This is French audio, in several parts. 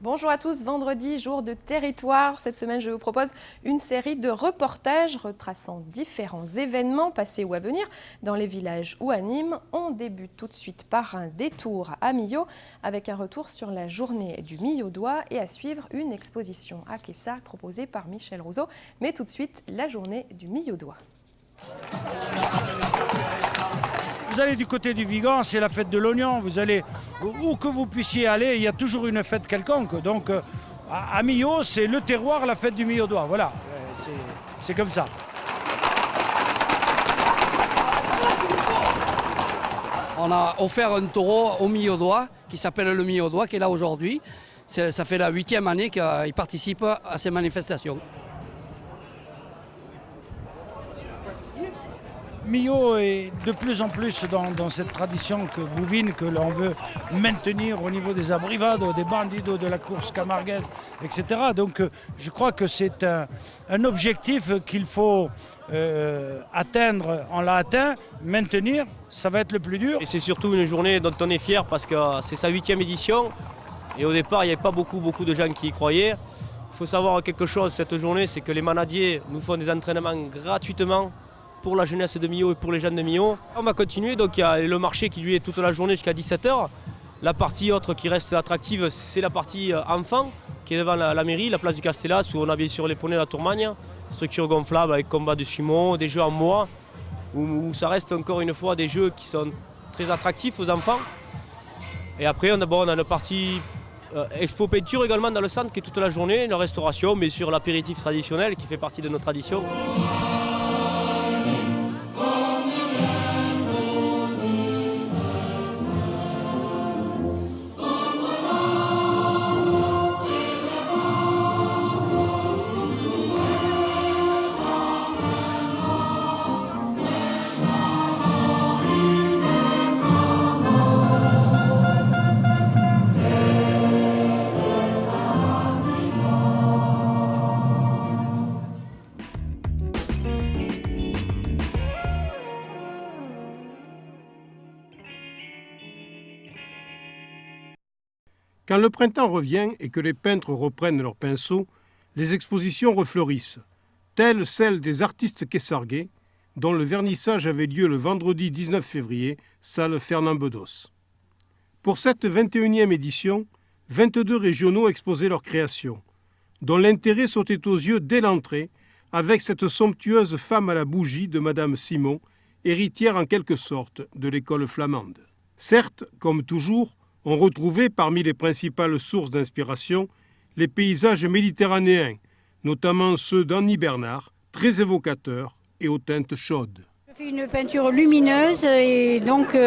Bonjour à tous, vendredi, jour de territoire. Cette semaine, je vous propose une série de reportages retraçant différents événements passés ou à venir dans les villages ou à Nîmes. On débute tout de suite par un détour à Millau avec un retour sur la journée du Millau-Doigt et à suivre une exposition à Quessart proposée par Michel Rousseau. Mais tout de suite, la journée du Millau-Doigt. Vous allez du côté du Vigan, c'est la fête de l'oignon. Vous allez où que vous puissiez aller, il y a toujours une fête quelconque. Donc à Millau, c'est le terroir, la fête du Millau-Doigt. Voilà, c'est comme ça. On a offert un taureau au Millau-Doigt qui s'appelle le Millau-Doigt, qui est là aujourd'hui. Ça fait la 8e année qu'il participe à ces manifestations. Millau est de plus en plus dans cette tradition bouvine que l'on veut maintenir au niveau des abrivades, des bandidos, de la course camarguaise, etc. Donc je crois que c'est un objectif qu'il faut atteindre. On l'a atteint, maintenir, ça va être le plus dur. Et c'est surtout une journée dont on est fier parce que c'est sa 8e édition. Et au départ, il n'y avait pas beaucoup de gens qui y croyaient. Il faut savoir quelque chose, cette journée, c'est que les manadiers nous font des entraînements gratuitement pour la jeunesse de Millau et pour les jeunes de Millau. On va continuer, donc il y a le marché qui lui est toute la journée jusqu'à 17h. La partie autre qui reste attractive, c'est la partie enfant, qui est devant la mairie, la place du Castellas, où on a bien sûr les poneys de la Tourmagne, structure gonflable avec combat de sumo, des jeux en bois, où ça reste encore une fois des jeux qui sont très attractifs aux enfants. Et après, on a une partie expo peinture également dans le centre qui est toute la journée, la restauration, mais sur l'apéritif traditionnel qui fait partie de notre tradition. Quand le printemps revient et que les peintres reprennent leurs pinceaux, les expositions refleurissent, telles celles des artistes quessarguais, dont le vernissage avait lieu le vendredi 19 février, salle Fernand Bedos. Pour cette 21e édition, 22 régionaux exposaient leurs créations, dont l'intérêt sautait aux yeux dès l'entrée, avec cette somptueuse femme à la bougie de Madame Simon, héritière en quelque sorte de l'école flamande. Certes, comme toujours, on retrouvait parmi les principales sources d'inspiration les paysages méditerranéens, notamment ceux d'Annie Bernard, très évocateurs et aux teintes chaudes. Je fais une peinture lumineuse et donc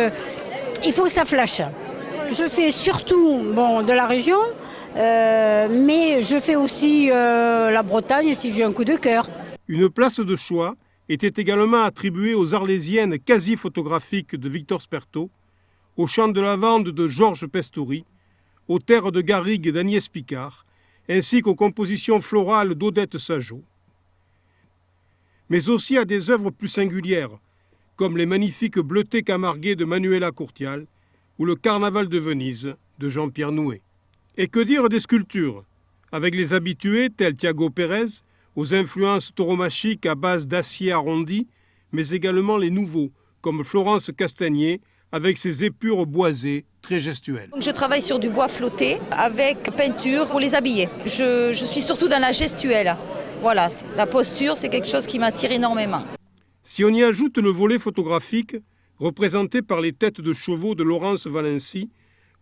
il faut que ça flashe. Je fais surtout de la région, mais je fais aussi la Bretagne si j'ai un coup de cœur. Une place de choix était également attribuée aux Arlésiennes quasi photographiques de Victor Spertot, aux champs de lavande de Georges Pestouri, aux terres de garrigue d'Agnès Picard, ainsi qu'aux compositions florales d'Odette Sajot. Mais aussi à des œuvres plus singulières, comme les magnifiques bleutés camarguais de Manuela Courtial ou le Carnaval de Venise de Jean-Pierre Nouet. Et que dire des sculptures, avec les habitués tels Thiago Pérez, aux influences tauromachiques à base d'acier arrondi, mais également les nouveaux, comme Florence Castagnier, avec ses épures boisées très gestuelles. Donc je travaille sur du bois flotté avec peinture pour les habiller. Je suis surtout dans la gestuelle. Voilà, la posture, c'est quelque chose qui m'attire énormément. Si on y ajoute le volet photographique, représenté par les têtes de chevaux de Laurence Valency,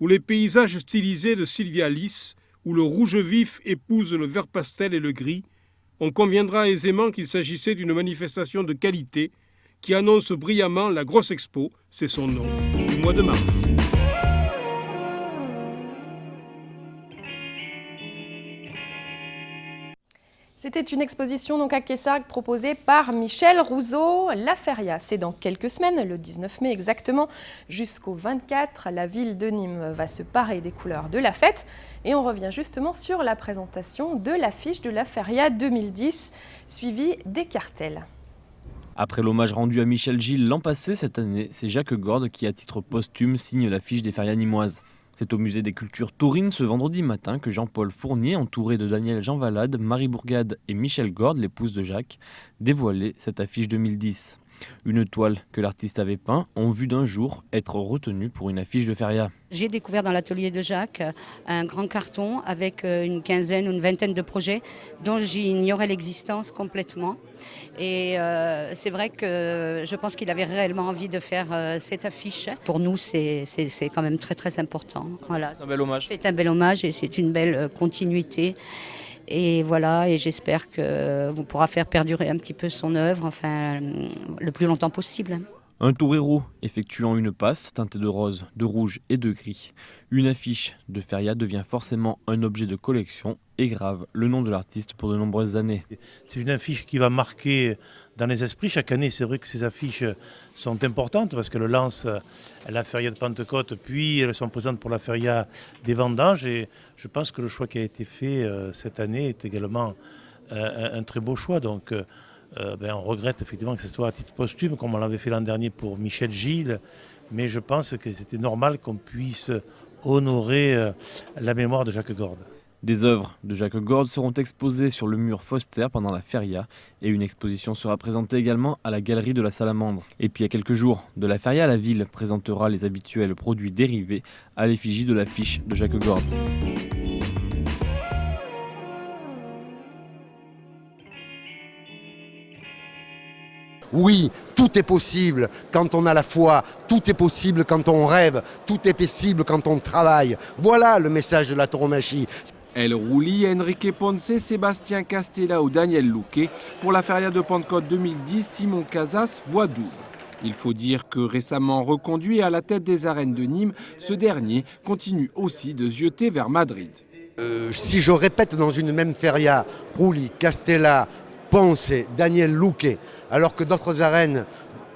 ou les paysages stylisés de Sylvia Lys, où le rouge vif épouse le vert pastel et le gris, on conviendra aisément qu'il s'agissait d'une manifestation de qualité qui annonce brillamment la Grosse Expo, c'est son nom, du mois de mars. C'était une exposition donc à Quessart proposée par Michel Rousseau. La feria, c'est dans quelques semaines, le 19 mai exactement, jusqu'au 24. La ville de Nîmes va se parer des couleurs de la fête. Et on revient justement sur la présentation de l'affiche de la feria 2010, suivie des cartels. Après l'hommage rendu à Michel Gilles l'an passé, cette année, c'est Jacques Gorde qui, à titre posthume, signe l'affiche des férias nîmoises. C'est au musée des cultures taurines ce vendredi matin que Jean-Paul Fournier, entouré de Daniel Jean Valade, Marie Bourgade et Michel Gorde, l'épouse de Jacques, dévoilait cette affiche 2010. Une toile que l'artiste avait peint en vue d'un jour être retenue pour une affiche de feria. J'ai découvert dans l'atelier de Jacques un grand carton avec une quinzaine ou une vingtaine de projets dont j'ignorais l'existence complètement. Et c'est vrai que je pense qu'il avait réellement envie de faire cette affiche. Pour nous, c'est quand même très très important. Voilà. C'est un bel hommage. C'est un bel hommage et c'est une belle continuité. Et voilà, et j'espère que vous pourra faire perdurer un petit peu son œuvre, enfin, le plus longtemps possible. Un torero effectuant une passe teintée de rose, de rouge et de gris. Une affiche de feria devient forcément un objet de collection et grave le nom de l'artiste pour de nombreuses années. C'est une affiche qui va marquer dans les esprits. Chaque année, c'est vrai que ces affiches sont importantes parce qu'elles lancent la feria de Pentecôte, puis elles sont présentes pour la feria des vendanges. Et je pense que le choix qui a été fait cette année est également un très beau choix. Donc, on regrette effectivement que ce soit à titre posthume, comme on l'avait fait l'an dernier pour Michel Gilles. Mais je pense que c'était normal qu'on puisse honorer la mémoire de Jacques Gorde. Des œuvres de Jacques Gorde seront exposées sur le mur Foster pendant la feria et une exposition sera présentée également à la galerie de la Salamandre. Et puis à quelques jours de la feria, la ville présentera les habituels produits dérivés à l'effigie de l'affiche de Jacques Gorde. Oui, tout est possible quand on a la foi, tout est possible quand on rêve, tout est possible quand on travaille. Voilà le message de la tauromachie. El Rouli, Enrique Ponce, Sébastien Castella ou Daniel Luque. Pour la feria de Pentecôte 2010, Simon Casas voit double. Il faut dire que récemment reconduit à la tête des arènes de Nîmes, ce dernier continue aussi de zioter vers Madrid. Si je répète dans une même feria, Rouli, Castella, Ponce, Daniel Luque, alors que d'autres arènes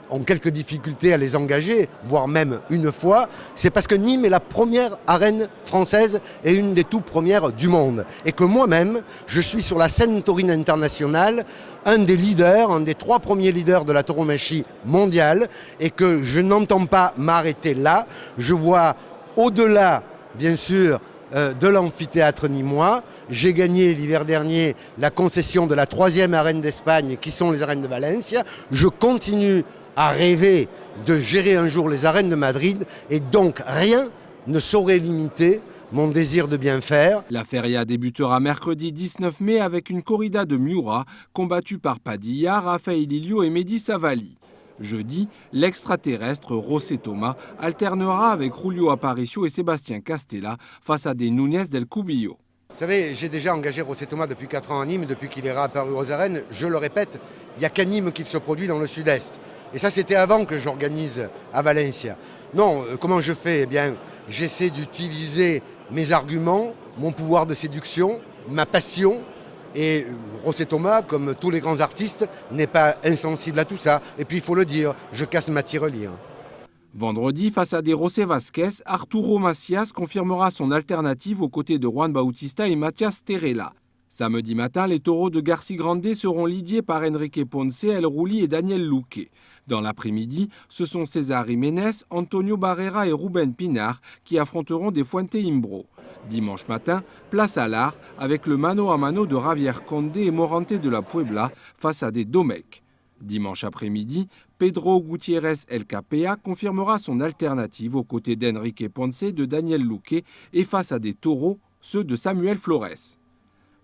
ont quelques difficultés à les engager, voire même une fois, c'est parce que Nîmes est la première arène française et une des tout premières du monde. Et que moi-même, je suis sur la scène taurine internationale, un des leaders, un des 3 premiers leaders de la tauromachie mondiale, et que je n'entends pas m'arrêter là. Je vois au-delà, bien sûr, de l'amphithéâtre nîmois. J'ai gagné l'hiver dernier la concession de la 3e arène d'Espagne, qui sont les arènes de Valencia. Je continue à rêver de gérer un jour les arènes de Madrid, et donc rien ne saurait limiter mon désir de bien faire. La feria débutera mercredi 19 mai avec une corrida de Miura, combattue par Padilla, Raphaël Lilio et Mehdi Savali. Jeudi, l'extraterrestre José Thomas alternera avec Julio Aparicio et Sébastien Castella face à des Núñez del Cubillo. Vous savez, j'ai déjà engagé José Thomas depuis 4 ans à Nîmes, depuis qu'il est réapparu aux arènes. Je le répète, il n'y a qu'à Nîmes qu'il se produit dans le sud-est. Et ça, c'était avant que j'organise à Valencia. Non, comment je fais ? Eh bien, j'essaie d'utiliser mes arguments, mon pouvoir de séduction, ma passion. Et José Thomas, comme tous les grands artistes, n'est pas insensible à tout ça. Et puis, il faut le dire, je casse ma tirelire. Vendredi, face à des José Vasquez, Arturo Macias confirmera son alternative aux côtés de Juan Bautista et Mathias Terrella. Samedi matin, les taureaux de Garci Grande seront lidiés par Enrique Ponce, El Rouli et Daniel Luque. Dans l'après-midi, ce sont César Jiménez, Antonio Barrera et Ruben Pinar qui affronteront des Fuente Imbro. Dimanche matin, place à l'art avec le mano à mano de Javier Conde et Morante de la Puebla face à des Domecq. Dimanche après-midi, Pedro Gutiérrez El Capea confirmera son alternative aux côtés d'Enrique Ponce, de Daniel Luque et face à des taureaux, ceux de Samuel Flores.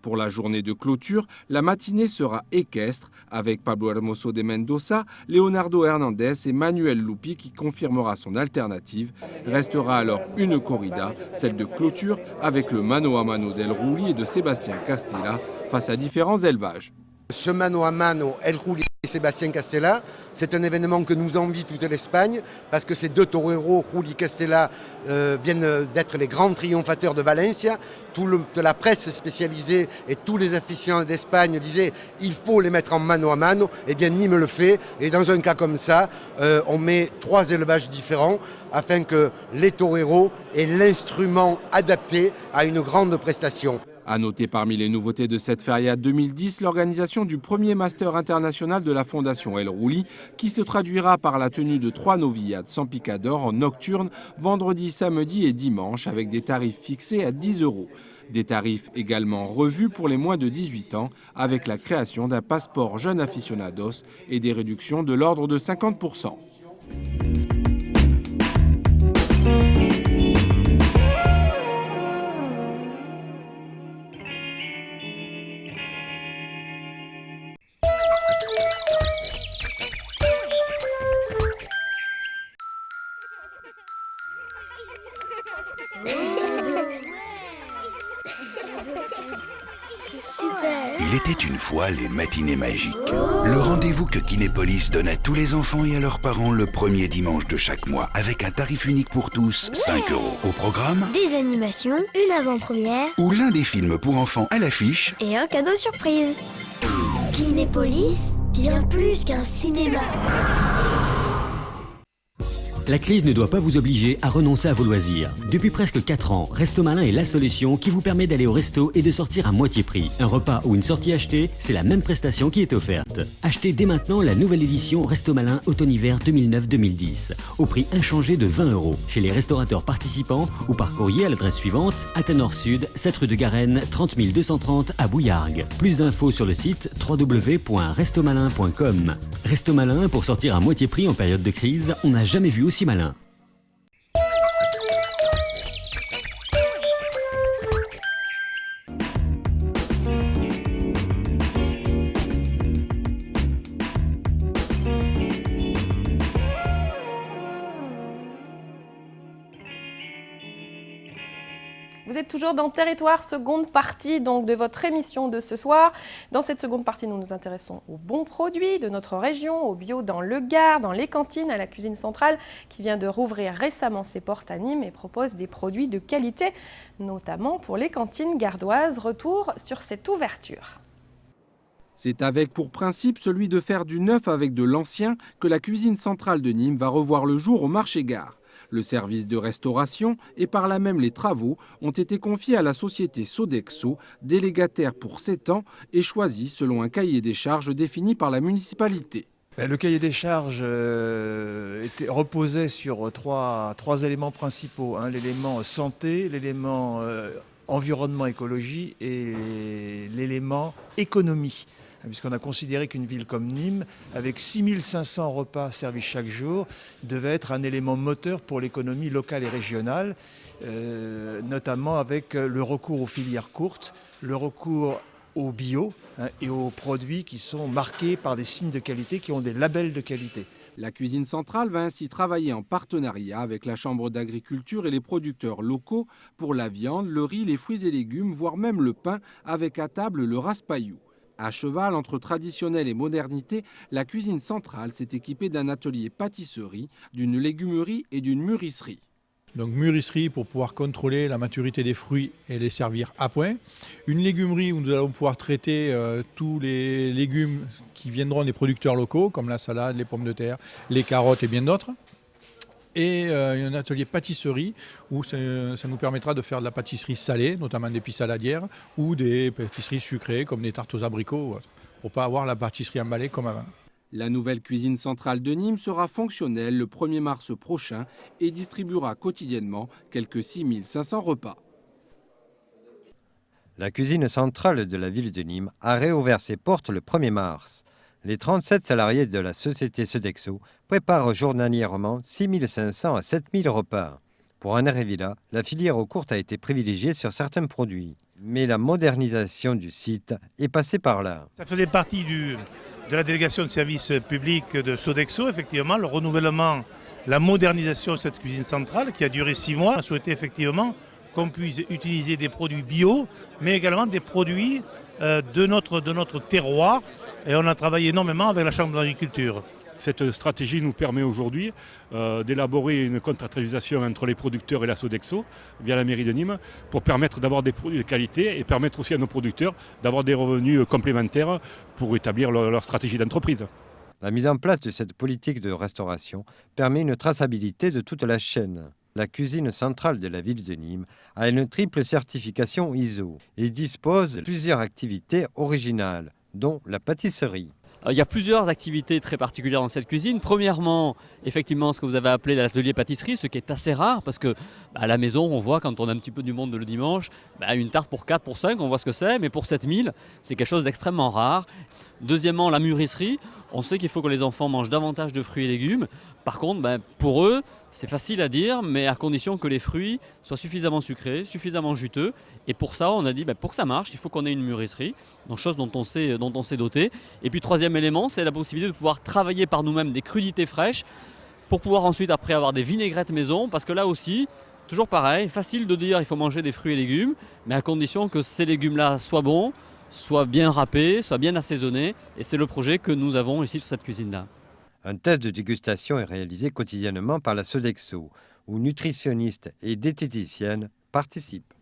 Pour la journée de clôture, la matinée sera équestre avec Pablo Hermoso de Mendoza, Leonardo Hernandez et Manuel Lupi qui confirmera son alternative. Restera alors une corrida, celle de clôture avec le mano à mano d'El Rouli et de Sébastien Castella face à différents élevages. Ce mano à mano, El Rouli et Sébastien Castella, c'est un événement que nous envie toute l'Espagne parce que ces 2 toreros, Rouli et Castella, viennent d'être les grands triomphateurs de Valencia. Toute la presse spécialisée et tous les aficionados d'Espagne disaient il faut les mettre en mano à mano. Eh bien, Nîmes le fait. Et dans un cas comme ça, on met 3 élevages différents afin que les toreros aient l'instrument adapté à une grande prestation. À noter parmi les nouveautés de cette feria 2010, l'organisation du premier master international de la Fondation El Rouli, qui se traduira par la tenue de 3 novillades sans picador en nocturne, vendredi, samedi et dimanche, avec des tarifs fixés à 10 €. Des tarifs également revus pour les moins de 18 ans, avec la création d'un passeport jeune aficionados et des réductions de l'ordre de 50%. Il était une fois les matinées magiques. Le rendez-vous que Kinépolis donne à tous les enfants et à leurs parents le premier dimanche de chaque mois, avec un tarif unique pour tous, 5 €. Au programme, des animations, une avant-première ou l'un des films pour enfants à l'affiche. Et un cadeau surprise. Kinépolis, bien plus qu'un cinéma. La crise ne doit pas vous obliger à renoncer à vos loisirs. Depuis presque 4 ans, Resto Malin est la solution qui vous permet d'aller au resto et de sortir à moitié prix. Un repas ou une sortie achetée, c'est la même prestation qui est offerte. Achetez dès maintenant la nouvelle édition Resto Malin Automne-Hiver 2009-2010, au prix inchangé de 20 € chez les restaurateurs participants ou par courrier à l'adresse suivante, Athénor Sud, 7 rue de Garenne, 30 230 à Bouillargues. Plus d'infos sur le site www.restomalin.com. Resto Malin, pour sortir à moitié prix en période de crise, on n'a jamais vu aussi malin. Vous êtes toujours dans Territoire, seconde partie donc de votre émission de ce soir. Dans cette seconde partie, nous nous intéressons aux bons produits de notre région, au bio dans le Gard, dans les cantines, à la cuisine centrale qui vient de rouvrir récemment ses portes à Nîmes et propose des produits de qualité, notamment pour les cantines gardoises. Retour sur cette ouverture. C'est avec pour principe celui de faire du neuf avec de l'ancien que la cuisine centrale de Nîmes va revoir le jour au marché Gare. Le service de restauration et par là même les travaux ont été confiés à la société Sodexo, délégataire pour 7 ans et choisi selon un cahier des charges défini par la municipalité. Le cahier des charges reposait sur trois éléments principaux, l'élément santé, l'élément environnement écologie et l'élément économie. Puisqu'on a considéré qu'une ville comme Nîmes, avec 6500 repas servis chaque jour, devait être un élément moteur pour l'économie locale et régionale, notamment avec le recours aux filières courtes, le recours au bio et aux produits qui sont marqués par des signes de qualité, qui ont des labels de qualité. La cuisine centrale va ainsi travailler en partenariat avec la Chambre d'agriculture et les producteurs locaux pour la viande, le riz, les fruits et légumes, voire même le pain, avec à table le raspaillou. À cheval entre traditionnel et modernité, la cuisine centrale s'est équipée d'un atelier pâtisserie, d'une légumerie et d'une mûrisserie. Donc mûrisserie pour pouvoir contrôler la maturité des fruits et les servir à point. Une légumerie où nous allons pouvoir traiter tous les légumes qui viendront des producteurs locaux, comme la salade, les pommes de terre, les carottes et bien d'autres. Et un atelier pâtisserie où ça nous permettra de faire de la pâtisserie salée, notamment des pistes saladières, ou des pâtisseries sucrées comme des tartes aux abricots, pour ne pas avoir la pâtisserie emballée comme avant. La nouvelle cuisine centrale de Nîmes sera fonctionnelle le 1er mars prochain et distribuera quotidiennement quelques 6500 repas. La cuisine centrale de la ville de Nîmes a réouvert ses portes le 1er mars. Les 37 salariés de la société Sodexo préparent journalièrement 6500 à 7000 repas. Pour Anne Revilla, la filière aux courtes a été privilégiée sur certains produits. Mais la modernisation du site est passée par là. Ça faisait partie de la délégation de service public de Sodexo, effectivement, le renouvellement, la modernisation de cette cuisine centrale qui a duré 6 mois. On a souhaité effectivement qu'on puisse utiliser des produits bio, mais également des produits de notre terroir. Et on a travaillé énormément avec la Chambre d'agriculture. Cette stratégie nous permet aujourd'hui d'élaborer une contractualisation entre les producteurs et la Sodexo via la mairie de Nîmes pour permettre d'avoir des produits de qualité et permettre aussi à nos producteurs d'avoir des revenus complémentaires pour établir leur stratégie d'entreprise. La mise en place de cette politique de restauration permet une traçabilité de toute la chaîne. la cuisine centrale de la ville de Nîmes a une triple certification ISO et dispose de plusieurs activités originales, dont la pâtisserie. Il y a plusieurs activités très particulières dans cette cuisine. Premièrement, effectivement, ce que vous avez appelé l'atelier pâtisserie, ce qui est assez rare parce que à la maison, on voit quand on a un petit peu du monde le dimanche, une tarte pour 4, pour 5, on voit ce que c'est, mais pour 7000, c'est quelque chose d'extrêmement rare. Deuxièmement, la mûrisserie. On sait qu'il faut que les enfants mangent davantage de fruits et légumes. Par contre, pour eux, c'est facile à dire, mais à condition que les fruits soient suffisamment sucrés, suffisamment juteux. Et pour ça, on a dit, pour que ça marche, il faut qu'on ait une mûrisserie, donc chose dont on s'est doté. Et puis troisième élément, c'est la possibilité de pouvoir travailler par nous-mêmes des crudités fraîches pour pouvoir ensuite après avoir des vinaigrettes maison, parce que là aussi, toujours pareil, facile de dire il faut manger des fruits et légumes, mais à condition que ces légumes-là soient bons, soient bien râpés, soient bien assaisonnés. Et c'est le projet que nous avons ici sur cette cuisine-là. Un test de dégustation est réalisé quotidiennement par la Sodexo, où nutritionnistes et diététiciennes participent.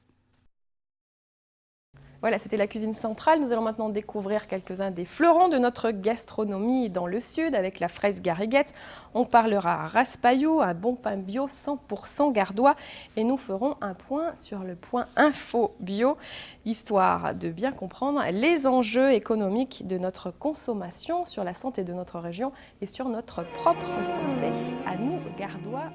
Voilà, c'était la cuisine centrale. Nous allons maintenant découvrir quelques-uns des fleurons de notre gastronomie dans le sud avec la fraise gariguette. On parlera raspaillou, un bon pain bio 100% gardois et nous ferons un point sur le point info bio, histoire de bien comprendre les enjeux économiques de notre consommation sur la santé de notre région et sur notre propre santé. À nous, gardois.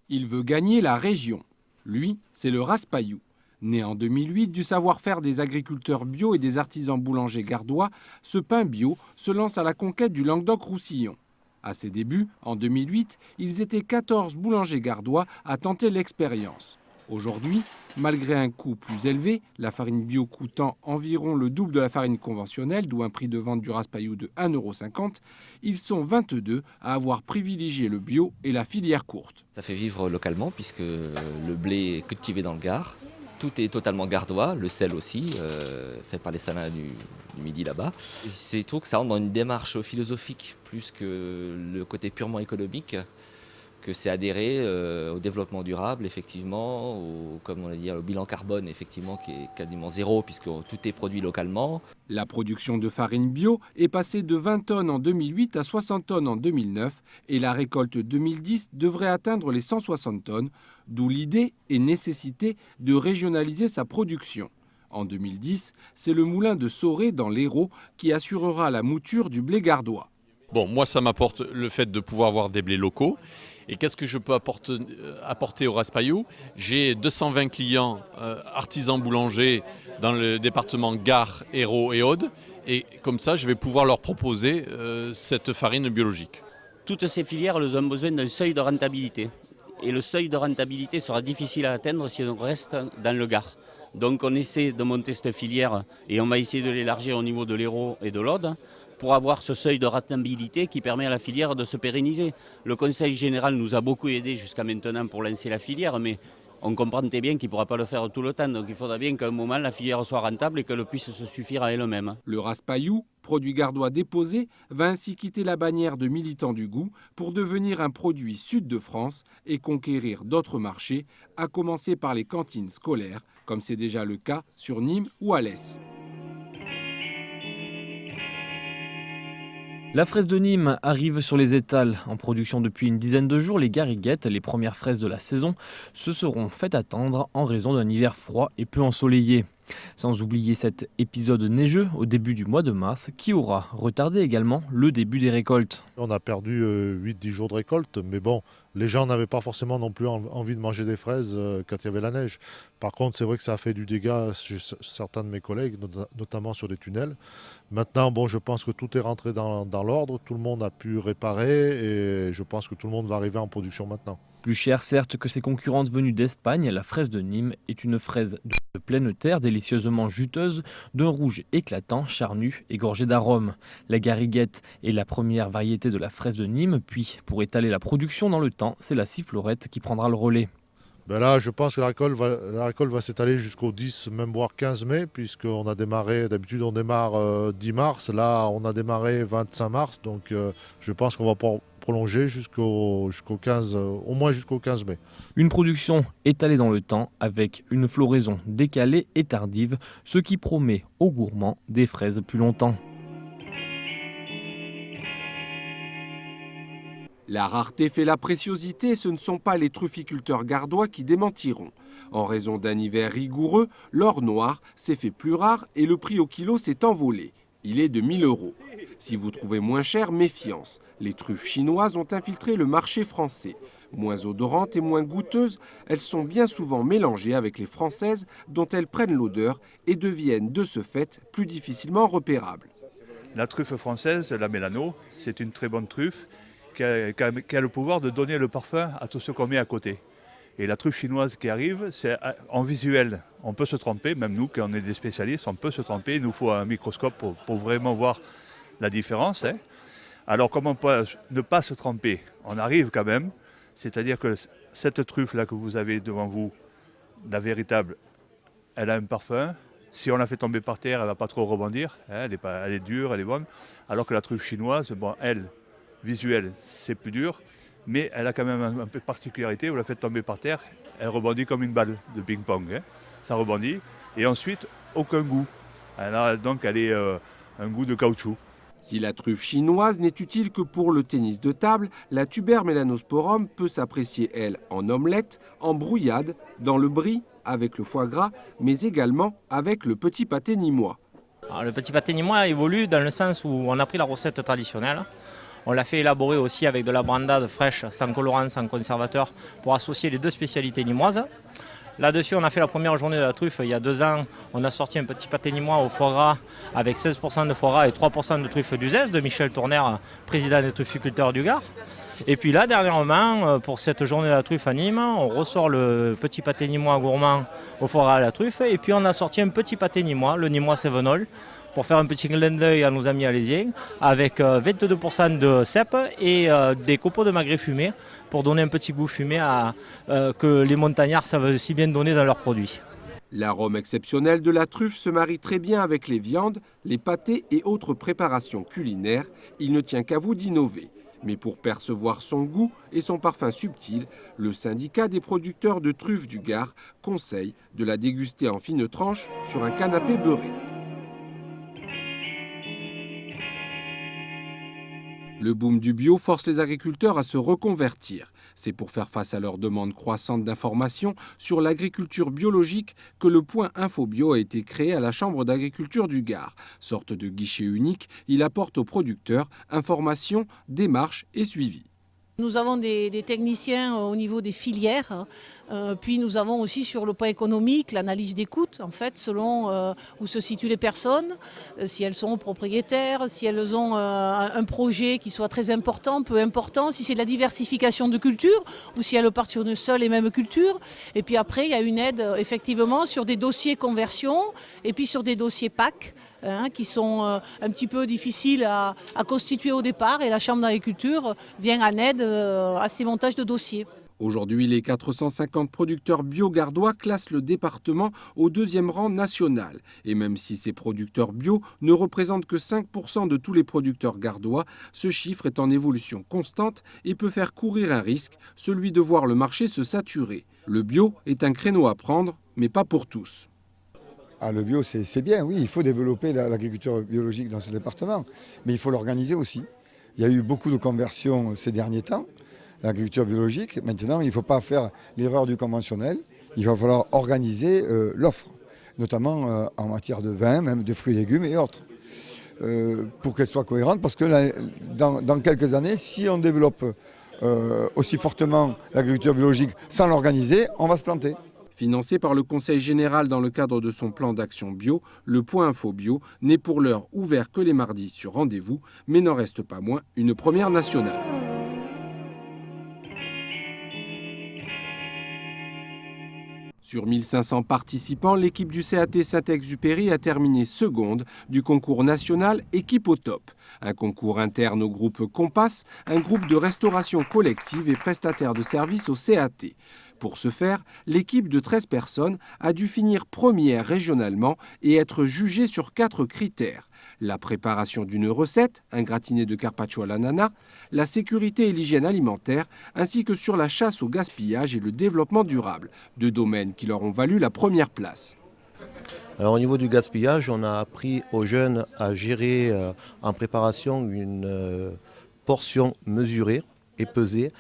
Il veut gagner la région. Lui, c'est le raspaillou. Né en 2008 du savoir-faire des agriculteurs bio et des artisans boulangers gardois, ce pain bio se lance à la conquête du Languedoc-Roussillon. À ses débuts, en 2008, ils étaient 14 boulangers gardois à tenter l'expérience. Aujourd'hui, malgré un coût plus élevé, la farine bio coûtant environ le double de la farine conventionnelle, d'où un prix de vente du raspaillou de 1,50 €, ils sont 22 à avoir privilégié le bio et la filière courte. Ça fait vivre localement puisque le blé est cultivé dans le Gard. Tout est totalement gardois, le sel aussi, fait par les salins du Midi là-bas. C'est tout que ça rentre dans une démarche philosophique plus que le côté purement économique, que c'est adhérer au développement durable, effectivement, comme on a dit, au bilan carbone, effectivement, qui est quasiment zéro, puisque tout est produit localement. La production de farine bio est passée de 20 tonnes en 2008 à 60 tonnes en 2009, et la récolte 2010 devrait atteindre les 160 tonnes, d'où l'idée et nécessité de régionaliser sa production. En 2010, c'est le moulin de Soré dans l'Hérault qui assurera la mouture du blé gardois. Bon, moi, ça m'apporte le fait de pouvoir avoir des blés locaux. Et qu'est-ce que je peux apporter au raspaillou? J'ai 220 clients artisans boulangers dans le département Gard, Hérault et Aude. Et comme ça, je vais pouvoir leur proposer cette farine biologique. Toutes ces filières, elles ont besoin d'un seuil de rentabilité. Et le seuil de rentabilité sera difficile à atteindre si on reste dans le Gard. Donc on essaie de monter cette filière et on va essayer de l'élargir au niveau de l'Hérault et de l'Aude, pour avoir ce seuil de rentabilité qui permet à la filière de se pérenniser. Le Conseil général nous a beaucoup aidés jusqu'à maintenant pour lancer la filière, mais on comprendrait bien qu'il ne pourra pas le faire tout le temps. Donc il faudra bien qu'à un moment, la filière soit rentable et qu'elle puisse se suffire à elle-même. Le raspaillou, produit gardois déposé, va ainsi quitter la bannière de militants du goût pour devenir un produit sud de France et conquérir d'autres marchés, à commencer par les cantines scolaires, comme c'est déjà le cas sur Nîmes ou Alès. La fraise de Nîmes arrive sur les étals. En production depuis une dizaine de jours, les gariguettes, les premières fraises de la saison, se seront faites attendre en raison d'un hiver froid et peu ensoleillé. Sans oublier cet épisode neigeux au début du mois de mars qui aura retardé également le début des récoltes. On a perdu 8-10 jours de récolte, mais bon, les gens n'avaient pas forcément non plus envie de manger des fraises quand il y avait la neige. Par contre, c'est vrai que ça a fait du dégât chez certains de mes collègues, notamment sur les tunnels. Maintenant, bon, je pense que tout est rentré dans l'ordre, tout le monde a pu réparer et je pense que tout le monde va arriver en production maintenant. Plus chère certes que ses concurrentes venues d'Espagne, la fraise de Nîmes est une fraise de pleine terre délicieusement juteuse, d'un rouge éclatant, charnu et gorgé d'arômes. La gariguette est la première variété de la fraise de Nîmes, puis pour étaler la production dans le temps, c'est la sifflorette qui prendra le relais. Ben là, je pense que la récolte va s'étaler jusqu'au 10, même voire 15 mai, puisqu'on a démarré, d'habitude on démarre 10 mars, là on a démarré 25 mars, donc je pense qu'on va pouvoir prolonger jusqu'au 15, au moins jusqu'au 15 mai. Une production étalée dans le temps avec une floraison décalée et tardive, ce qui promet aux gourmands des fraises plus longtemps. La rareté fait la préciosité, ce ne sont pas les trufficulteurs gardois qui démentiront. En raison d'un hiver rigoureux, l'or noir s'est fait plus rare et le prix au kilo s'est envolé. Il est de 1 000 €. Si vous trouvez moins cher, méfiance. Les truffes chinoises ont infiltré le marché français. Moins odorantes et moins goûteuses, elles sont bien souvent mélangées avec les françaises dont elles prennent l'odeur et deviennent de ce fait plus difficilement repérables. La truffe française, la Mélano, c'est une très bonne truffe qui a le pouvoir de donner le parfum à tout ce qu'on met à côté. Et la truffe chinoise qui arrive, c'est en visuel. On peut se tromper, même nous, quand on est des spécialistes, on peut se tromper. Il nous faut un microscope pour vraiment voir la différence. Alors comment on peut ne pas se tromper? On arrive quand même. C'est-à-dire que cette truffe-là que vous avez devant vous, la véritable, elle a un parfum. Si on la fait tomber par terre, elle ne va pas trop rebondir. Elle est dure, elle est bonne. Alors que la truffe chinoise, bon, elle, visuelle, c'est plus dur. Mais elle a quand même un peu de particularité. Vous la faites tomber par terre, elle rebondit comme une balle de ping-pong. Ça rebondit. Et ensuite, aucun goût. Donc elle est un goût de caoutchouc. Si la truffe chinoise n'est utile que pour le tennis de table, la Tuber melanosporum peut s'apprécier, elle, en omelette, en brouillade, dans le brie, avec le foie gras, mais également avec le petit pâté nîmois. Alors, le petit pâté nîmois évolue dans le sens où on a pris la recette traditionnelle. On l'a fait élaborer aussi avec de la brandade fraîche, sans colorant, sans conservateur, pour associer les deux spécialités nîmoises. Là-dessus, on a fait la première journée de la truffe il y a 2 ans. On a sorti un petit pâté nîmois au foie gras avec 16% de foie gras et 3% de truffe d'Uzès de Michel Tourner, président des trufficulteurs du Gard. Et puis là, dernièrement, pour cette journée de la truffe à Nîmes, on ressort le petit pâté nîmois gourmand au foie gras à la truffe. Et puis on a sorti un petit pâté nîmois, le nîmois Sévenol, pour faire un petit clin d'œil à nos amis alésiens, avec 22% de cèpe et des copeaux de magret fumé, pour donner un petit goût fumé que les montagnards savent si bien donner dans leurs produits. L'arôme exceptionnel de la truffe se marie très bien avec les viandes, les pâtés et autres préparations culinaires. Il ne tient qu'à vous d'innover. Mais pour percevoir son goût et son parfum subtil, le syndicat des producteurs de truffes du Gard conseille de la déguster en fines tranches sur un canapé beurré. Le boom du bio force les agriculteurs à se reconvertir. C'est pour faire face à leur demande croissante d'informations sur l'agriculture biologique que le point Info Bio a été créé à la Chambre d'agriculture du Gard. Sorte de guichet unique, il apporte aux producteurs informations, démarches et suivi. Nous avons des techniciens au niveau des filières, puis nous avons aussi sur le point économique l'analyse des coûts, en fait, selon où se situent les personnes, si elles sont propriétaires, si elles ont un projet qui soit très important, peu important, si c'est de la diversification de cultures ou si elles partent sur une seule et même culture. Et puis après, il y a une aide effectivement sur des dossiers conversion et puis sur des dossiers PAC. Qui sont un petit peu difficiles à constituer au départ et la Chambre d'agriculture vient en aide à ces montages de dossiers. Aujourd'hui, les 450 producteurs bio gardois classent le département au 2e rang national. Et même si ces producteurs bio ne représentent que 5% de tous les producteurs gardois, ce chiffre est en évolution constante et peut faire courir un risque, celui de voir le marché se saturer. Le bio est un créneau à prendre, mais pas pour tous. Ah, le bio, c'est bien, oui, il faut développer l'agriculture biologique dans ce département, mais il faut l'organiser aussi. Il y a eu beaucoup de conversions ces derniers temps, l'agriculture biologique. Maintenant, il ne faut pas faire l'erreur du conventionnel, il va falloir organiser l'offre, notamment en matière de vin, même de fruits et légumes et autres, pour qu'elle soit cohérente, parce que dans quelques années, si on développe aussi fortement l'agriculture biologique sans l'organiser, on va se planter. Financé par le Conseil général dans le cadre de son plan d'action bio, le point Info Bio n'est pour l'heure ouvert que les mardis sur rendez-vous, mais n'en reste pas moins une première nationale. Sur 1500 participants, l'équipe du CAT Saint-Exupéry a terminé seconde du concours national Équipe au top. Un concours interne au groupe Compass, un groupe de restauration collective et prestataire de services au CAT. Pour ce faire, l'équipe de 13 personnes a dû finir première régionalement et être jugée sur 4 critères. La préparation d'une recette, un gratiné de carpaccio à l'ananas, la sécurité et l'hygiène alimentaire, ainsi que sur la chasse au gaspillage et le développement durable, 2 domaines qui leur ont valu la première place. Alors au niveau du gaspillage, on a appris aux jeunes à gérer en préparation une portion mesurée. et pesé.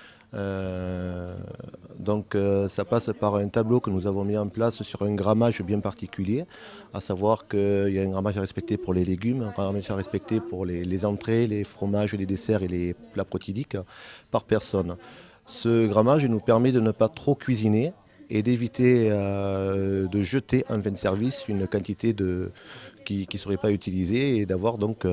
Donc ça passe par un tableau que nous avons mis en place sur un grammage bien particulier, à savoir qu'il y a un grammage à respecter pour les légumes, un grammage à respecter pour les entrées, les fromages, les desserts et les plats protidiques par personne. Ce grammage nous permet de ne pas trop cuisiner et d'éviter de jeter en fin de service une quantité qui ne serait pas utilisée et d'avoir donc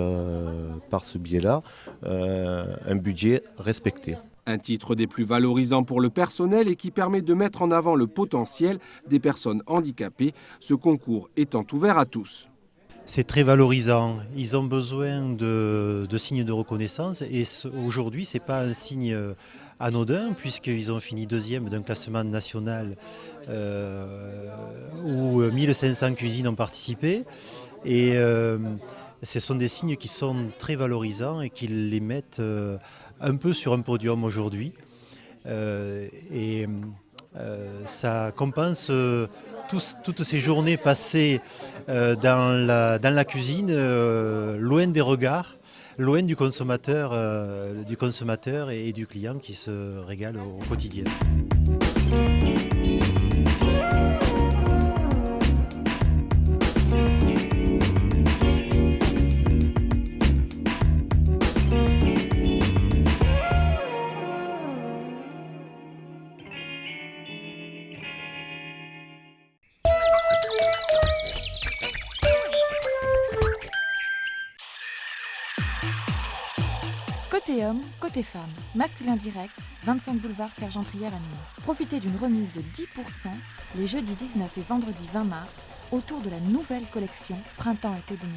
par ce biais-là un budget respecté. Un titre des plus valorisants pour le personnel et qui permet de mettre en avant le potentiel des personnes handicapées, ce concours étant ouvert à tous. C'est très valorisant. Ils ont besoin de signes de reconnaissance et aujourd'hui, ce n'est pas un signe anodin puisqu'ils ont fini 2e d'un classement national où 1500 cuisines ont participé. Et ce sont des signes qui sont très valorisants et qui les mettent un peu sur un podium aujourd'hui. Ça compense toutes ces journées passées dans la cuisine, loin des regards, loin du consommateur et du client qui se régale au quotidien. Côté homme, côté femme, masculin direct, 25 boulevard Sergent-Trier à Nîmes. Profitez d'une remise de 10% les jeudis 19 et vendredi 20 mars autour de la nouvelle collection Printemps-été 2009.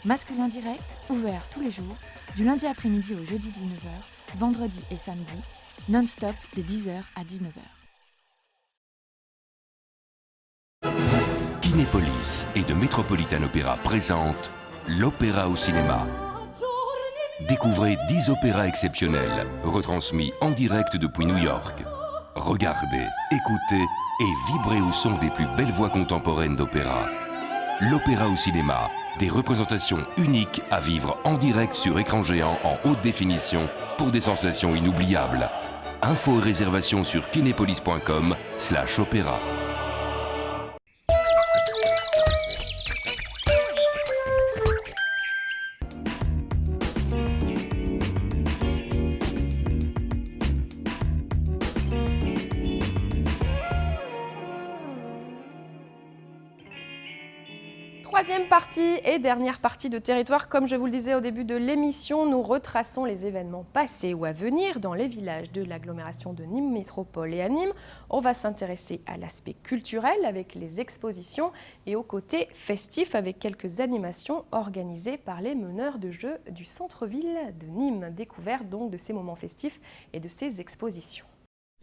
Masculin direct, ouvert tous les jours, du lundi après-midi au jeudi 19h, vendredi et samedi, non-stop de 10h à 19h. Kinépolis et de Metropolitan Opera présentent l'opéra au cinéma. Découvrez 10 opéras exceptionnels, retransmis en direct depuis New York. Regardez, écoutez et vibrez au son des plus belles voix contemporaines d'opéra. L'opéra au cinéma, des représentations uniques à vivre en direct sur écran géant en haute définition pour des sensations inoubliables. Infos et réservations sur kinepolis.com/opéra. Troisième partie et dernière partie de Territoire. Comme je vous le disais au début de l'émission, nous retraçons les événements passés ou à venir dans les villages de l'agglomération de Nîmes Métropole et à Nîmes. On va s'intéresser à l'aspect culturel avec les expositions et au côté festif avec quelques animations organisées par les meneurs de jeux du centre-ville de Nîmes. Découverte donc de ces moments festifs et de ces expositions.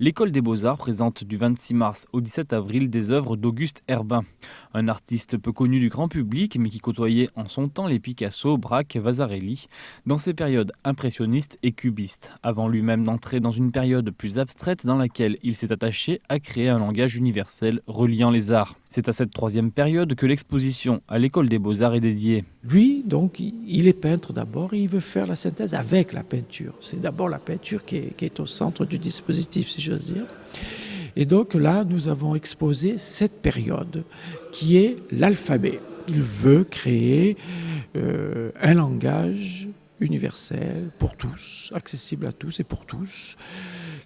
L'École des Beaux-Arts présente du 26 mars au 17 avril des œuvres d'Auguste Herbin, un artiste peu connu du grand public mais qui côtoyait en son temps les Picasso, Braque, Vasarely, dans ses périodes impressionnistes et cubistes, avant lui-même d'entrer dans une période plus abstraite dans laquelle il s'est attaché à créer un langage universel reliant les arts. C'est à cette troisième période que l'exposition à l'École des Beaux-Arts est dédiée. Lui, donc, il est peintre d'abord et il veut faire la synthèse avec la peinture. C'est d'abord la peinture qui est au centre du dispositif, si j'ose dire. Et donc là, nous avons exposé cette période qui est l'alphabet. Il veut créer un langage universel pour tous, accessible à tous et pour tous,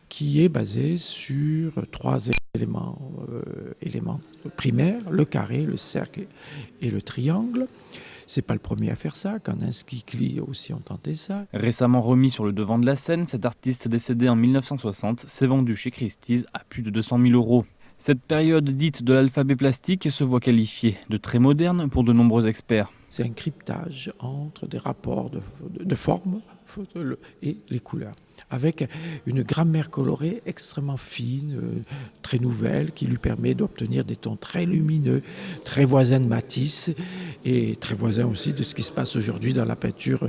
qui est basé sur 3 éléments primaires, le carré, le cercle et le triangle. C'est pas le premier à faire ça, Kandinsky, Klee aussi ont tenté ça. Récemment remis sur le devant de la scène, cet artiste décédé en 1960 s'est vendu chez Christie's à plus de 200 000 €. Cette période dite de l'alphabet plastique se voit qualifiée de très moderne pour de nombreux experts. C'est un cryptage entre des rapports de forme et les couleurs, avec une grammaire colorée extrêmement fine, très nouvelle, qui lui permet d'obtenir des tons très lumineux, très voisins de Matisse, et très voisins aussi de ce qui se passe aujourd'hui dans la peinture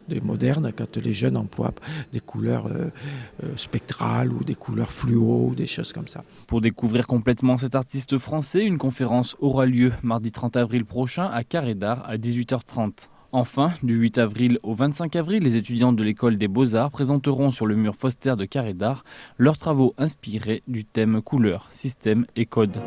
des modernes, quand les jeunes emploient des couleurs spectrales ou des couleurs fluo, ou des choses comme ça. Pour découvrir complètement cet artiste français, une conférence aura lieu mardi 30 avril prochain à Carré d'Art à 18h30. Enfin, du 8 avril au 25 avril, les étudiants de l'école des Beaux-Arts présenteront sur le mur Foster de Carré d'Art leurs travaux inspirés du thème couleurs, systèmes et codes.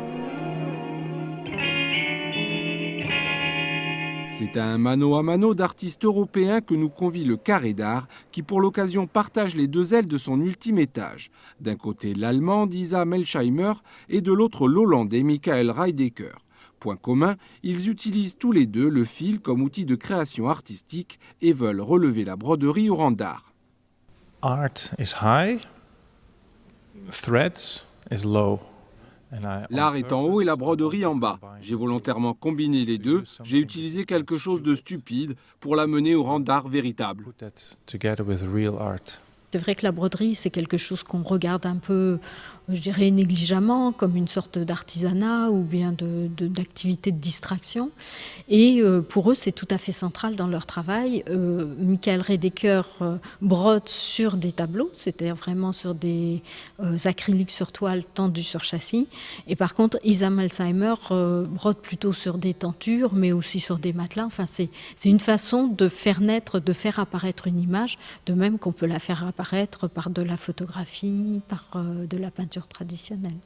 C'est à un mano à mano d'artistes européens que nous convie le Carré d'Art, qui pour l'occasion partage les deux ailes de son ultime étage. D'un côté l'Allemande Isa Melsheimer et de l'autre l'Hollandais Michael Reidecker. Point commun, ils utilisent tous les deux le fil comme outil de création artistique et veulent relever la broderie au rang d'art. Art is high, threads is low. L'art est en haut et la broderie en bas. J'ai volontairement combiné les deux. J'ai utilisé quelque chose de stupide pour l'amener au rang d'art véritable. C'est vrai que la broderie, c'est quelque chose qu'on regarde un peu, je dirais, négligemment, comme une sorte d'artisanat ou bien d'activité de distraction. Et pour eux, c'est tout à fait central dans leur travail. Michael Reidecker brode sur des tableaux, c'est-à-dire vraiment sur des acryliques sur toile tendus sur châssis. Et par contre, Isa Melsheimer brode plutôt sur des tentures, mais aussi sur des matelas. Enfin, c'est une façon de faire naître, de faire apparaître une image, de même qu'on peut la faire apparaître par de la photographie, par de la peinture traditionnelle.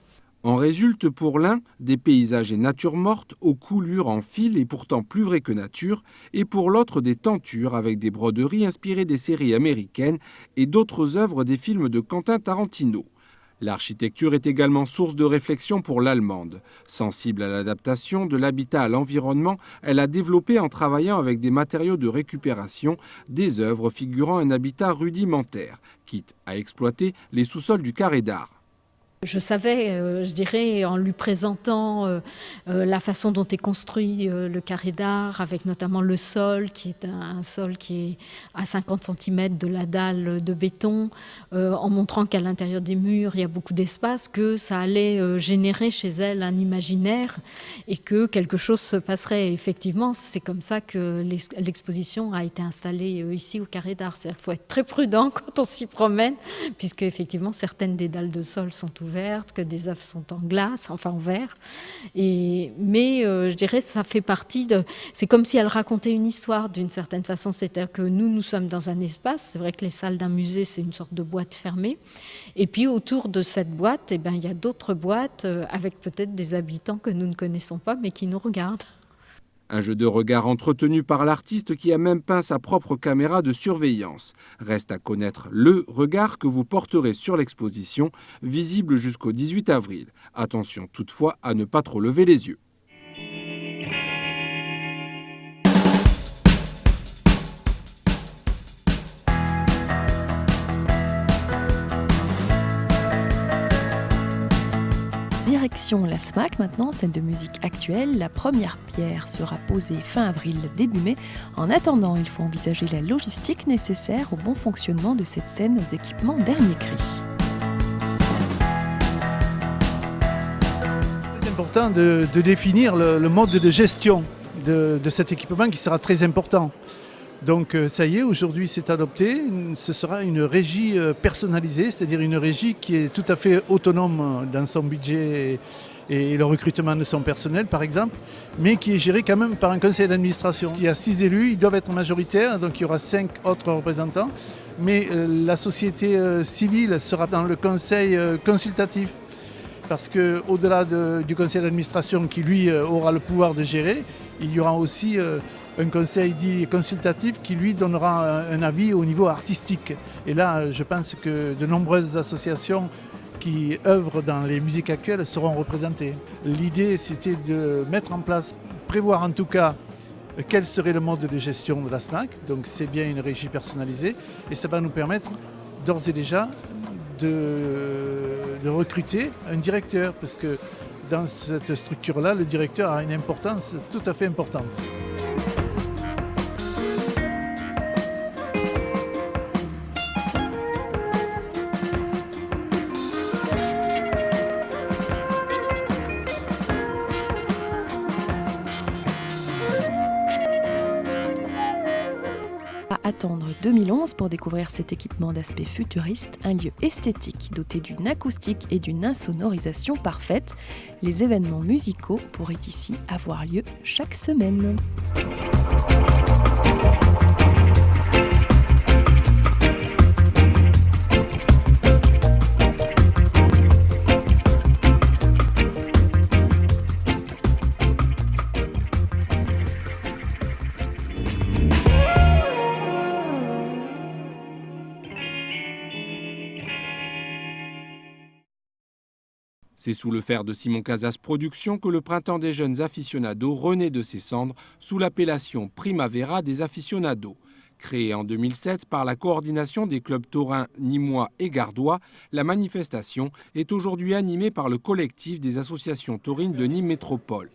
En résulte pour l'un des paysages et natures mortes aux coulures en fil et pourtant plus vraies que nature, et pour l'autre des tentures avec des broderies inspirées des séries américaines et d'autres œuvres des films de Quentin Tarantino. L'architecture est également source de réflexion pour l'Allemande. Sensible à l'adaptation de l'habitat à l'environnement, elle a développé en travaillant avec des matériaux de récupération des œuvres figurant un habitat rudimentaire, quitte à exploiter les sous-sols du Carré d'Art. Je savais, je dirais, en lui présentant la façon dont est construit le Carré d'Art, avec notamment le sol, qui est un sol qui est à 50 cm de la dalle de béton, en montrant qu'à l'intérieur des murs, il y a beaucoup d'espace, que ça allait générer chez elle un imaginaire et que quelque chose se passerait. Effectivement, c'est comme ça que l'exposition a été installée ici au Carré d'Art. Il faut être très prudent quand on s'y promène, puisque effectivement, certaines des dalles de sol sont ouvertes, que des œuvres sont en glace, enfin en verre. Mais je dirais ça fait partie de... C'est comme si elle racontait une histoire d'une certaine façon. C'est-à-dire que nous sommes dans un espace. C'est vrai que les salles d'un musée, c'est une sorte de boîte fermée. Et puis autour de cette boîte, il y a d'autres boîtes avec peut-être des habitants que nous ne connaissons pas, mais qui nous regardent. Un jeu de regard entretenu par l'artiste qui a même peint sa propre caméra de surveillance. Reste à connaître le regard que vous porterez sur l'exposition, visible jusqu'au 18 avril. Attention toutefois à ne pas trop lever les yeux. Direction la SMAC maintenant, scène de musique actuelle. La première pierre sera posée fin avril, début mai. En attendant, il faut envisager la logistique nécessaire au bon fonctionnement de cette scène aux équipements dernier cri. C'est important de définir le mode de gestion de cet équipement qui sera très important. Donc ça y est, aujourd'hui c'est adopté, ce sera une régie personnalisée, c'est-à-dire une régie qui est tout à fait autonome dans son budget et le recrutement de son personnel par exemple, mais qui est gérée quand même par un conseil d'administration. Il y a 6 élus, ils doivent être majoritaires, donc il y aura 5 autres représentants, mais la société civile sera dans le conseil consultatif. Parce qu'au-delà du conseil d'administration qui lui aura le pouvoir de gérer, il y aura aussi un conseil dit consultatif qui lui donnera un avis au niveau artistique. Et là, je pense que de nombreuses associations qui œuvrent dans les musiques actuelles seront représentées. L'idée, c'était de mettre en place, prévoir en tout cas, quel serait le mode de gestion de la SMAC. Donc c'est bien une régie personnalisée et ça va nous permettre d'ores et déjà de recruter un directeur, parce que dans cette structure-là, le directeur a une importance tout à fait importante. Attendre 2011 pour découvrir cet équipement d'aspect futuriste, un lieu esthétique doté d'une acoustique et d'une insonorisation parfaite. Les événements musicaux pourraient ici avoir lieu chaque semaine. C'est sous le fer de Simon Casas Productions que le Printemps des jeunes aficionados renaît de ses cendres sous l'appellation Primavera des aficionados. Créée en 2007 par la coordination des clubs taurins nîmois et gardois, la manifestation est aujourd'hui animée par le collectif des associations taurines de Nîmes Métropole.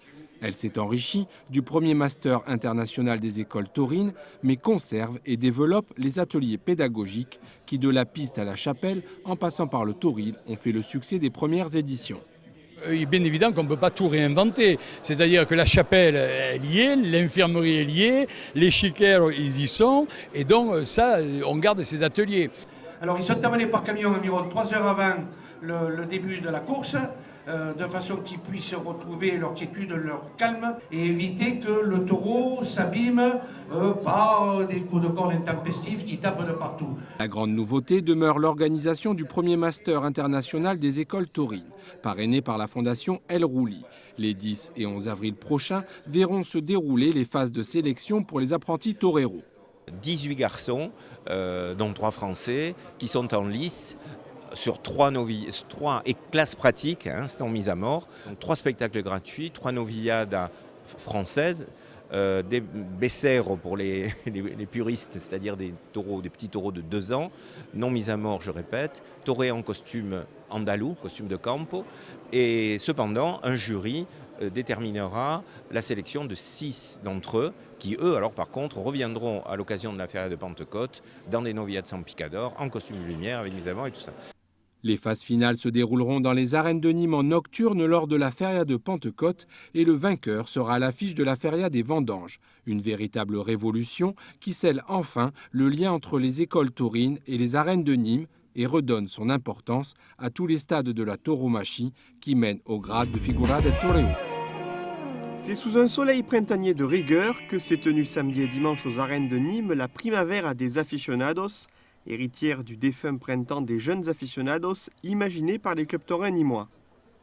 Elle s'est enrichie du premier master international des écoles taurines, mais conserve et développe les ateliers pédagogiques qui, de la piste à la chapelle, en passant par le tauril, ont fait le succès des premières éditions. Il est bien évident qu'on ne peut pas tout réinventer. C'est-à-dire que la chapelle est liée, l'infirmerie est liée, les chiquaires, ils y sont. Et donc, ça, on garde ces ateliers. Alors, ils sont amenés par camion environ 3 heures avant le début de la course, de façon qu'ils puissent retrouver leur quiétude, leur calme, et éviter que le taureau s'abîme par des coups de corne intempestifs qui tapent de partout. La grande nouveauté demeure l'organisation du premier master international des écoles taurines, parrainé par la fondation El Rouli. Les 10 et 11 avril prochains verront se dérouler les phases de sélection pour les apprentis toreros. 18 garçons, dont 3 Français, qui sont en lice sur 3 classes pratiques, sans mise à mort, donc 3 spectacles gratuits, 3 noviades françaises, des besseros pour les puristes, c'est-à-dire des petits taureaux de 2 ans, non mis à mort, je répète, taurés en costume andalou, costume de campo, et cependant un jury déterminera la sélection de 6 d'entre eux qui, eux, alors par contre, reviendront à l'occasion de la feria de Pentecôte dans des noviades sans picador, en costume de lumière, avec mise à mort et tout ça. Les phases finales se dérouleront dans les arènes de Nîmes en nocturne lors de la feria de Pentecôte et le vainqueur sera à l'affiche de la feria des Vendanges. Une véritable révolution qui scelle enfin le lien entre les écoles taurines et les arènes de Nîmes et redonne son importance à tous les stades de la tauromachie qui mènent au grade de figura del toreo. C'est sous un soleil printanier de rigueur que s'est tenue samedi et dimanche aux arènes de Nîmes la Primavera des Aficionados, héritière du défunt printemps des jeunes aficionados imaginé par les clubs taurins nîmois.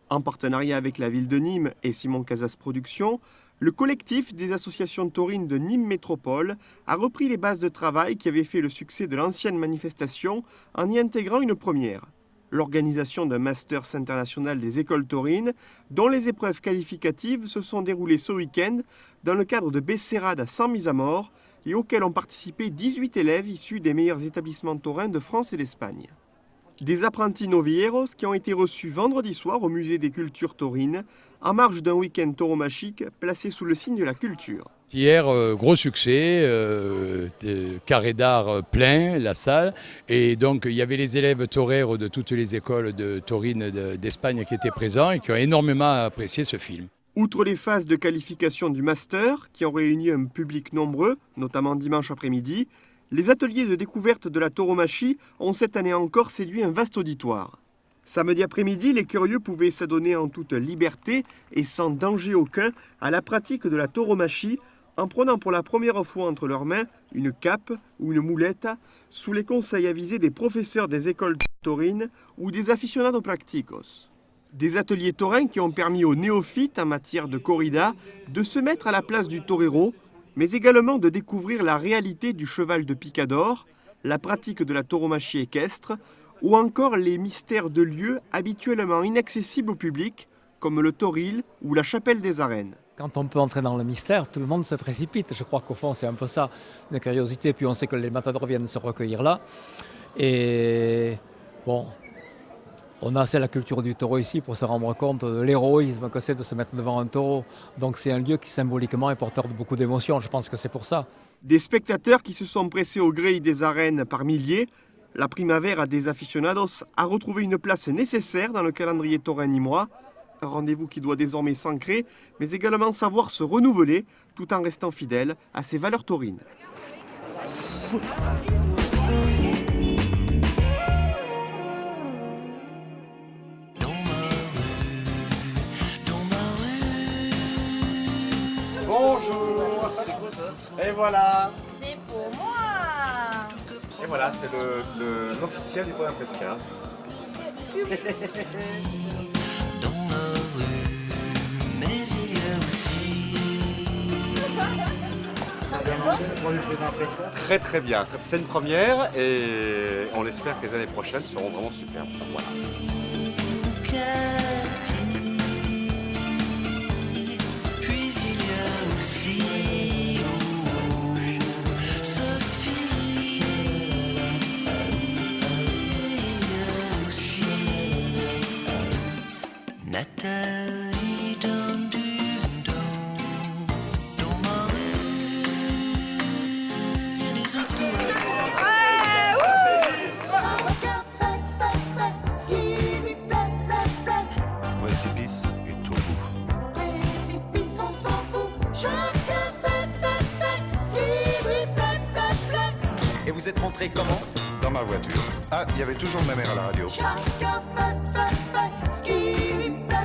En partenariat avec la ville de Nîmes et Simon Casas Productions, le collectif des associations taurines de Nîmes Métropole a repris les bases de travail qui avaient fait le succès de l'ancienne manifestation en y intégrant une première. L'organisation d'un Masters international des écoles taurines, dont les épreuves qualificatives se sont déroulées ce week-end dans le cadre de Besserades sans mise à mort et auxquelles ont participé 18 élèves issus des meilleurs établissements taurins de France et d'Espagne. Des apprentis novilleros qui ont été reçus vendredi soir au Musée des Cultures Taurines en marge d'un week-end tauromachique placé sous le signe de la culture. Hier, gros succès, carré d'art plein, la salle. Et donc, il y avait les élèves toreros de toutes les écoles de taurines d'Espagne qui étaient présents et qui ont énormément apprécié ce film. Outre les phases de qualification du master, qui ont réuni un public nombreux, notamment dimanche après-midi, les ateliers de découverte de la tauromachie ont cette année encore séduit un vaste auditoire. Samedi après-midi, les curieux pouvaient s'adonner en toute liberté et sans danger aucun à la pratique de la tauromachie en prenant pour la première fois entre leurs mains une cape ou une moulette sous les conseils avisés des professeurs des écoles taurines ou des aficionados practicos. Des ateliers taurins qui ont permis aux néophytes en matière de corrida de se mettre à la place du torero, mais également de découvrir la réalité du cheval de picador, la pratique de la tauromachie équestre, ou encore les mystères de lieux habituellement inaccessibles au public, comme le toril ou la chapelle des arènes. Quand on peut entrer dans le mystère, tout le monde se précipite. Je crois qu'au fond, c'est un peu ça, une curiosité. Puis on sait que les matadors viennent se recueillir là. Et bon, on a assez la culture du taureau ici pour se rendre compte de l'héroïsme que c'est de se mettre devant un taureau. Donc c'est un lieu qui symboliquement est porteur de beaucoup d'émotions. Je pense que c'est pour ça. Des spectateurs qui se sont pressés aux grilles des arènes par milliers, la Primavera des Aficionados a retrouvé une place nécessaire dans le calendrier taurin nîmois. Un rendez-vous qui doit désormais s'ancrer, mais également savoir se renouveler tout en restant fidèle à ses valeurs taurines. Bonjour. Et voilà. C'est pour moi. Et voilà, c'est l'officiel du Point Presca. Très très bien, c'est une première et on espère que les années prochaines seront vraiment super. Voilà. Nathalie donne du don. Dans ma rue, il y a des autoroutes. Précipice et tout bout. Précipice, on s'en fout. Chacun fait ce qui lui plaît. Et vous êtes rentré comment? Dans ma voiture. Ah, il y avait toujours ma mère à la radio. Chacun fait ce qui lui plaît.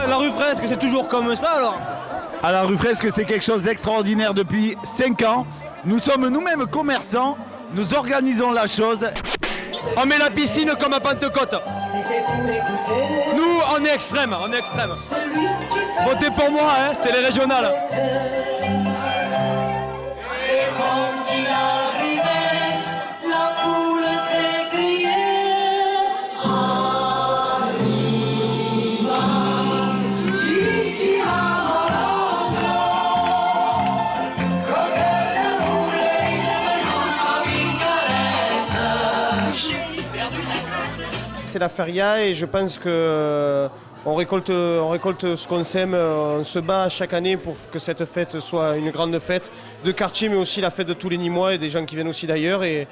La rue Fresque, c'est toujours comme ça alors? À la rue Fresque, c'est quelque chose d'extraordinaire depuis 5 ans. Nous sommes nous-mêmes commerçants, nous organisons la chose. On met la piscine comme à Pentecôte. Nous, on est extrême, on est extrême. Votez pour moi, hein, c'est les régionales. Et quand il arrivait, la foule s'écriait. Arriva, Gigi amoroso. Croqueur de poulet, il devient une caresse. J'ai perdu la tête. C'est la feria et je pense que on récolte ce qu'on sème, on se bat chaque année pour que cette fête soit une grande fête de quartier, mais aussi la fête de tous les Nîmois et des gens qui viennent aussi d'ailleurs. Et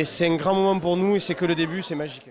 c'est un grand moment pour nous et c'est que le début, c'est magique.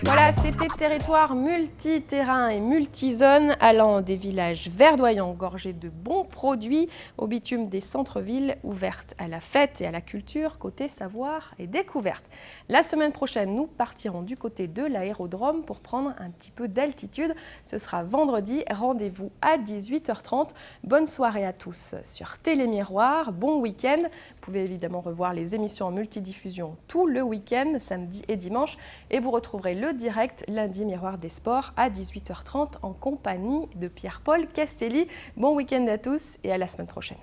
Voilà, c'était territoire multi-terrain et multi-zone allant des villages verdoyants gorgés de bons produits au bitume des centres-villes ouvertes à la fête et à la culture côté savoir et découverte. La semaine prochaine, nous partirons du côté de l'aérodrome pour prendre un petit peu d'altitude. Ce sera vendredi, rendez-vous à 18h30. Bonne soirée à tous sur Télémiroir, bon week-end. Vous pouvez évidemment revoir les émissions en multidiffusion tout le week-end, samedi et dimanche. Et vous retrouverez le direct lundi Miroir des Sports à 18h30 en compagnie de Pierre-Paul Castelli. Bon week-end à tous et à la semaine prochaine.